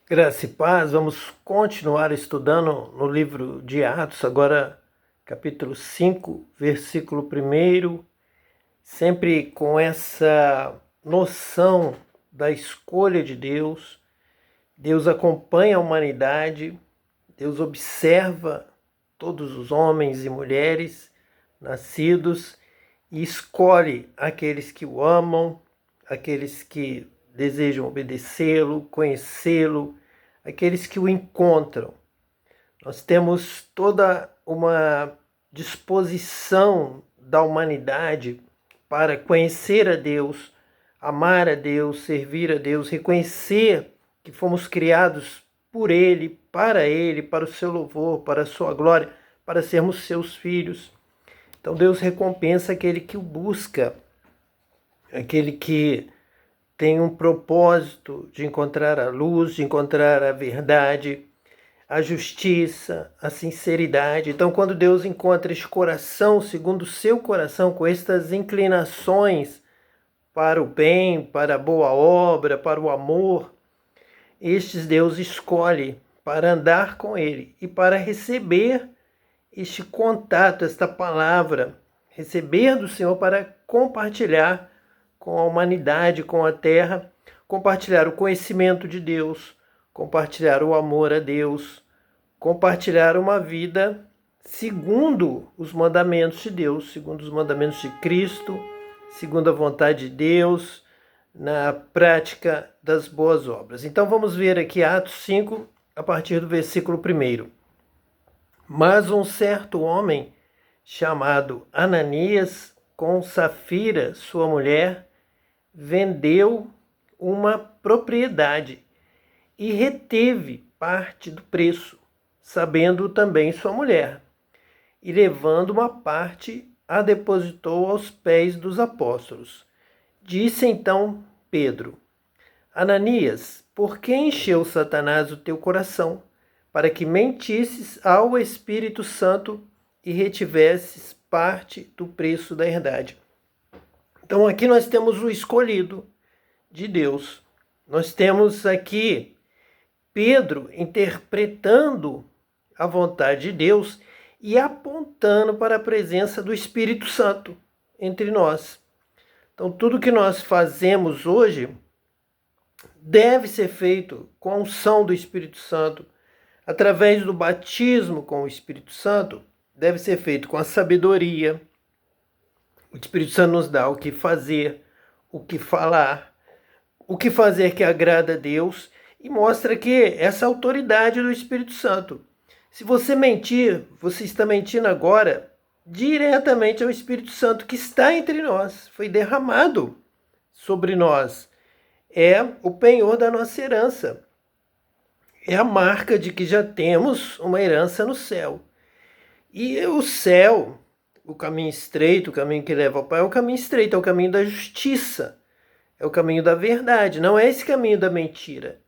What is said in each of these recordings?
Graça e paz, vamos continuar estudando no livro de Atos, agora capítulo 5, versículo 1, sempre com essa noção da escolha de Deus. Deus acompanha a humanidade, Deus observa todos os homens e mulheres nascidos e escolhe aqueles que o amam, aqueles que desejam obedecê-lo, conhecê-lo, aqueles que o encontram. Nós temos toda uma disposição da humanidade para conhecer a Deus, amar a Deus, servir a Deus, reconhecer que fomos criados por Ele, para o seu louvor, para a sua glória, para sermos seus filhos. Então Deus recompensa aquele que o busca, aquele que tem um propósito de encontrar a luz, de encontrar a verdade, a justiça, a sinceridade. Então, quando Deus encontra este coração, segundo o seu coração, com estas inclinações para o bem, para a boa obra, para o amor, estes Deus escolhe para andar com Ele e para receber este contato, esta palavra, receber do Senhor para compartilhar com a humanidade, com a terra, compartilhar o conhecimento de Deus, compartilhar o amor a Deus, compartilhar uma vida segundo os mandamentos de Deus, segundo os mandamentos de Cristo, segundo a vontade de Deus, na prática das boas obras. Então vamos ver aqui Atos 5, a partir do versículo 1. Mas um certo homem, chamado Ananias, com Safira, sua mulher, vendeu uma propriedade e reteve parte do preço, sabendo também sua mulher, e levando uma parte, a depositou aos pés dos apóstolos. Disse então Pedro: Ananias, por que encheu Satanás o teu coração, para que mentisses ao Espírito Santo e retivesses parte do preço da herdade? Então aqui nós temos o escolhido de Deus. Nós temos aqui Pedro interpretando a vontade de Deus e apontando para a presença do Espírito Santo entre nós. Então tudo que nós fazemos hoje deve ser feito com a unção do Espírito Santo, através do batismo com o Espírito Santo, deve ser feito com a sabedoria. O Espírito Santo nos dá o que fazer, o que falar, o que fazer que agrada a Deus e mostra que essa autoridade do Espírito Santo. Se você mentir, você está mentindo agora diretamente ao Espírito Santo que está entre nós, foi derramado sobre nós. É o penhor da nossa herança. É a marca de que já temos uma herança no céu. E o céu, o caminho estreito, o caminho que leva ao Pai, é o caminho estreito, é o caminho da justiça, é o caminho da verdade, não é esse caminho da mentira.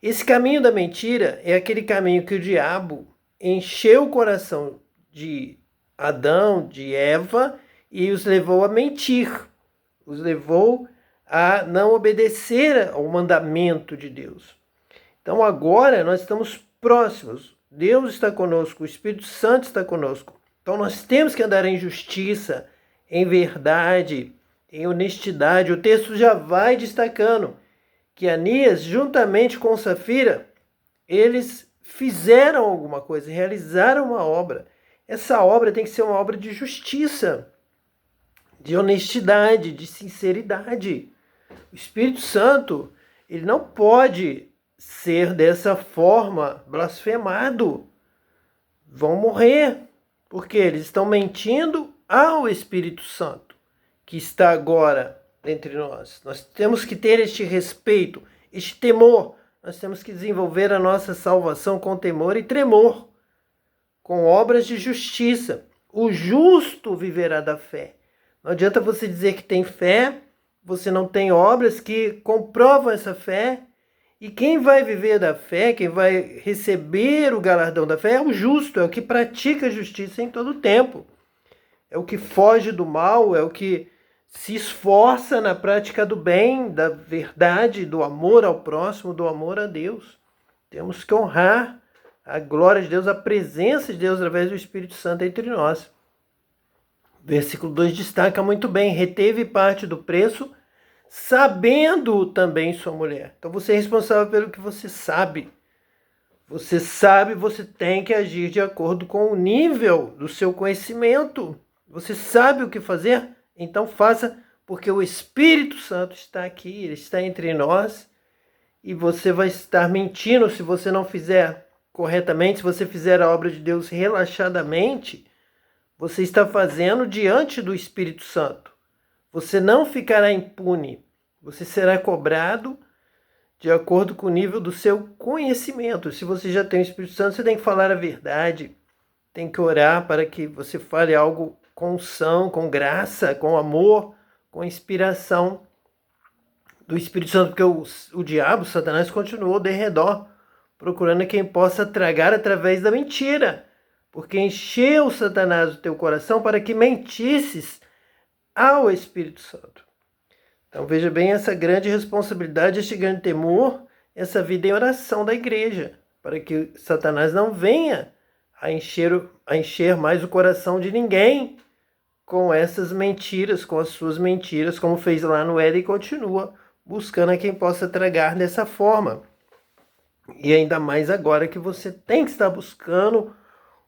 Esse caminho da mentira é aquele caminho que o diabo encheu o coração de Adão, de Eva, e os levou a mentir, os levou a não obedecer ao mandamento de Deus. Então agora nós estamos próximos, Deus está conosco, o Espírito Santo está conosco. Então nós temos que andar em justiça, em verdade, em honestidade. O texto já vai destacando que Ananias, juntamente com Safira, eles fizeram alguma coisa, realizaram uma obra. Essa obra tem que ser uma obra de justiça, de honestidade, de sinceridade. O Espírito Santo, ele não pode ser dessa forma blasfemado. Vão morrer, porque eles estão mentindo ao Espírito Santo, que está agora entre nós. Nós temos que ter este respeito, este temor. Nós temos que desenvolver a nossa salvação com temor e tremor, com obras de justiça. O justo viverá da fé. Não adianta você dizer que tem fé, você não tem obras que comprovam essa fé. E quem vai viver da fé, quem vai receber o galardão da fé é o justo, é o que pratica a justiça em todo o tempo. É o que foge do mal, é o que se esforça na prática do bem, da verdade, do amor ao próximo, do amor a Deus. Temos que honrar a glória de Deus, a presença de Deus através do Espírito Santo entre nós. Versículo 2 destaca muito bem: reteve parte do preço, sabendo também sua mulher. Então você é responsável pelo que você sabe. Você sabe, você tem que agir de acordo com o nível do seu conhecimento. Você sabe o que fazer? Então faça, porque o Espírito Santo está aqui, ele está entre nós, e você vai estar mentindo se você não fizer corretamente. Se você fizer a obra de Deus relaxadamente, você está fazendo diante do Espírito Santo. Você não ficará impune. Você será cobrado de acordo com o nível do seu conhecimento. Se você já tem o Espírito Santo, você tem que falar a verdade. Tem que orar para que você fale algo com unção, com graça, com amor, com inspiração do Espírito Santo. Porque o diabo, Satanás, continuou de redor, procurando quem possa tragar através da mentira. Porque encheu Satanás o teu coração para que mentisses ao Espírito Santo. Então veja bem essa grande responsabilidade, este grande temor, essa vida em oração da igreja, para que Satanás não venha a encher mais o coração de ninguém com essas mentiras, com as suas mentiras, como fez lá no Éden, e continua buscando a quem possa tragar dessa forma. E ainda mais agora que você tem que estar buscando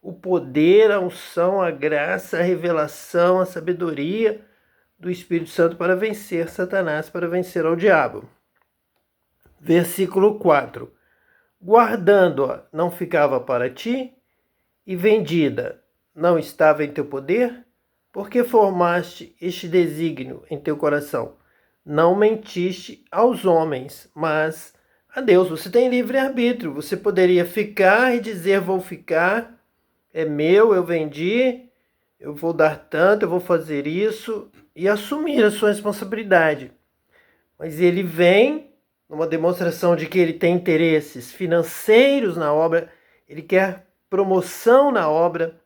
o poder, a unção, a graça, a revelação, a sabedoria do Espírito Santo para vencer Satanás, para vencer ao diabo. Versículo 4. Guardando-a não ficava para ti, e vendida não estava em teu poder? Porque formaste este desígnio em teu coração? Não mentiste aos homens, mas a Deus. Você tem livre-arbítrio. Você poderia ficar e dizer: vou ficar, é meu, eu vendi, eu vou dar tanto, eu vou fazer isso, e assumir a sua responsabilidade. Mas ele vem numa demonstração de que ele tem interesses financeiros na obra, ele quer promoção na obra,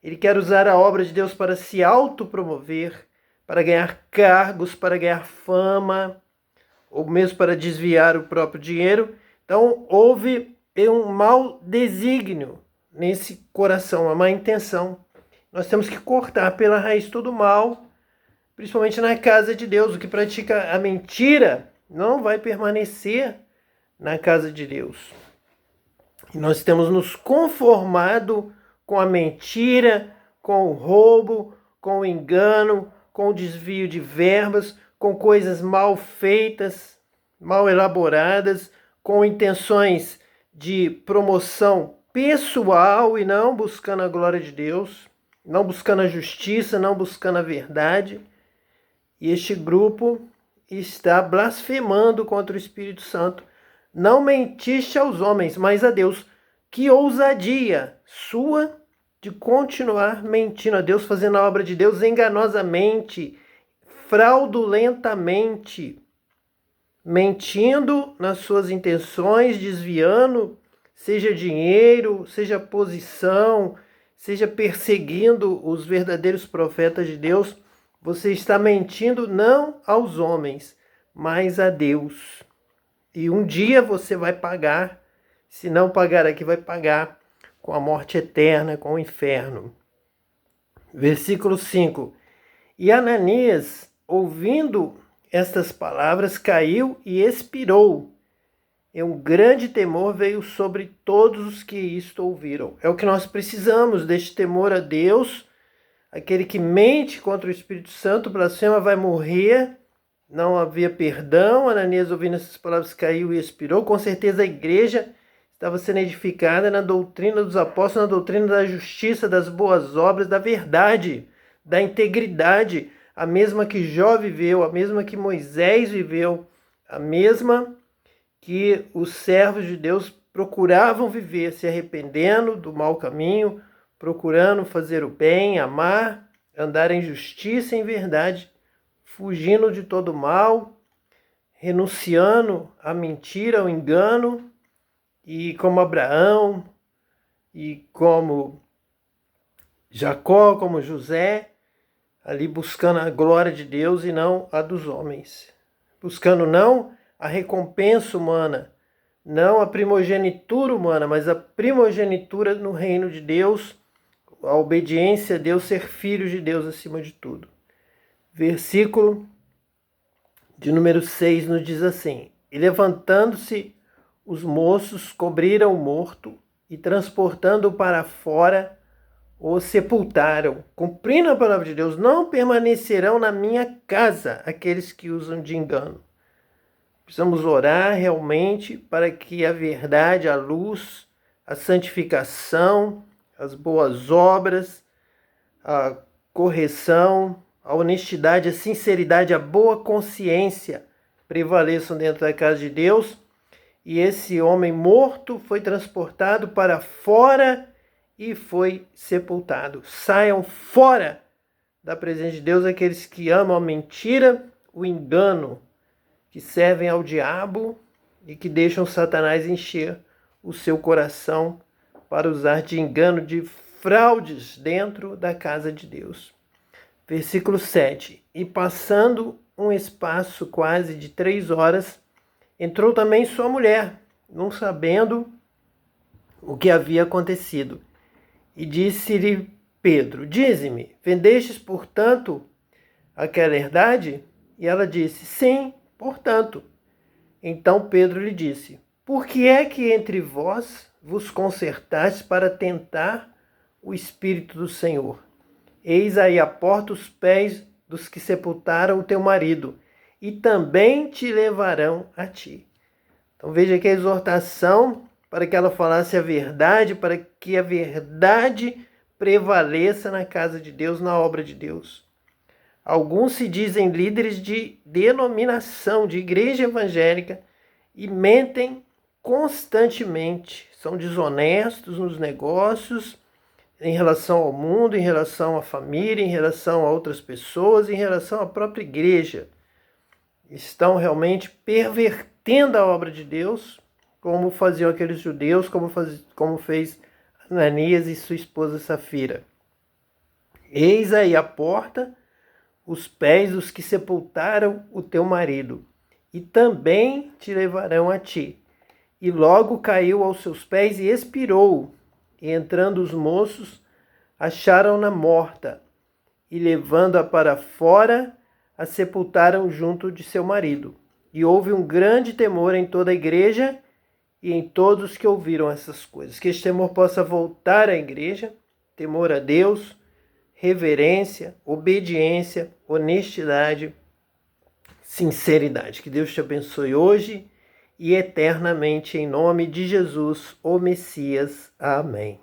ele quer usar a obra de Deus para se autopromover, para ganhar cargos, para ganhar fama, ou mesmo para desviar o próprio dinheiro. Então houve um mau desígnio nesse coração, uma má intenção. Nós temos que cortar pela raiz todo o mal, principalmente na casa de Deus. O que pratica a mentira não vai permanecer na casa de Deus. E nós temos nos conformado com a mentira, com o roubo, com o engano, com o desvio de verbas, com coisas mal feitas, mal elaboradas, com intenções de promoção pessoal e não buscando a glória de Deus, não buscando a justiça, não buscando a verdade. E este grupo está blasfemando contra o Espírito Santo. Não mentiste aos homens, mas a Deus. Que ousadia sua de continuar mentindo a Deus, fazendo a obra de Deus enganosamente, fraudulentamente, mentindo nas suas intenções, desviando, seja dinheiro, seja posição, seja perseguindo os verdadeiros profetas de Deus. Você está mentindo não aos homens, mas a Deus. E um dia você vai pagar. Se não pagar aqui, vai pagar com a morte eterna, com o inferno. Versículo 5. E Ananias, ouvindo estas palavras, caiu e expirou. E um grande temor veio sobre todos os que isto ouviram. É o que nós precisamos, deste temor a Deus. Aquele que mente contra o Espírito Santo, blasfema, vai morrer. Não havia perdão. Ananias, ouvindo essas palavras, caiu e expirou. Com certeza a igreja estava sendo edificada na doutrina dos apóstolos, na doutrina da justiça, das boas obras, da verdade, da integridade, a mesma que Jó viveu, a mesma que Moisés viveu, a mesma que os servos de Deus procuravam viver, se arrependendo do mau caminho, procurando fazer o bem, amar, andar em justiça e em verdade, fugindo de todo mal, renunciando à mentira, ao engano, e como Abraão, e como Jacó, como José, ali buscando a glória de Deus e não a dos homens. Buscando não a recompensa humana, não a primogenitura humana, mas a primogenitura no reino de Deus, a obediência a Deus, ser filhos de Deus acima de tudo. Versículo de número 6 nos diz assim: E levantando-se os moços, cobriram o morto e transportando-o para fora, o sepultaram. Cumprindo a palavra de Deus, não permanecerão na minha casa aqueles que usam de engano. Precisamos orar realmente para que a verdade, a luz, a santificação, as boas obras, a correção, a honestidade, a sinceridade, a boa consciência prevaleçam dentro da casa de Deus. E esse homem morto foi transportado para fora e foi sepultado. Saiam fora da presença de Deus aqueles que amam a mentira, o engano, que servem ao diabo e que deixam Satanás encher o seu coração para usar de engano, de fraudes dentro da casa de Deus. Versículo 7. E passando um espaço quase de 3 horas, entrou também sua mulher, não sabendo o que havia acontecido. E disse-lhe Pedro: Dize-me, vendestes, portanto, aquela herdade? E ela disse: Sim, portanto. Então Pedro lhe disse: Por que é que entre vós vos concertastes para tentar o Espírito do Senhor? Eis aí à porta os pés dos que sepultaram o teu marido, e também te levarão a ti. Então veja aqui a exortação para que ela falasse a verdade, para que a verdade prevaleça na casa de Deus, na obra de Deus. Alguns se dizem líderes de denominação, de igreja evangélica, e mentem constantemente. São desonestos nos negócios, em relação ao mundo, em relação à família, em relação a outras pessoas, em relação à própria igreja. Estão realmente pervertendo a obra de Deus, como faziam aqueles judeus, como fez Ananias e sua esposa Safira. Eis aí a porta, os pés dos que sepultaram o teu marido, e também te levarão a ti. E logo caiu aos seus pés e expirou. E entrando os moços, acharam-na morta, e levando-a para fora, a sepultaram junto de seu marido. E houve um grande temor em toda a igreja e em todos que ouviram essas coisas. Que este temor possa voltar à igreja, temor a Deus, reverência, obediência, honestidade, sinceridade. Que Deus te abençoe hoje e eternamente, em nome de Jesus, o Messias. Amém.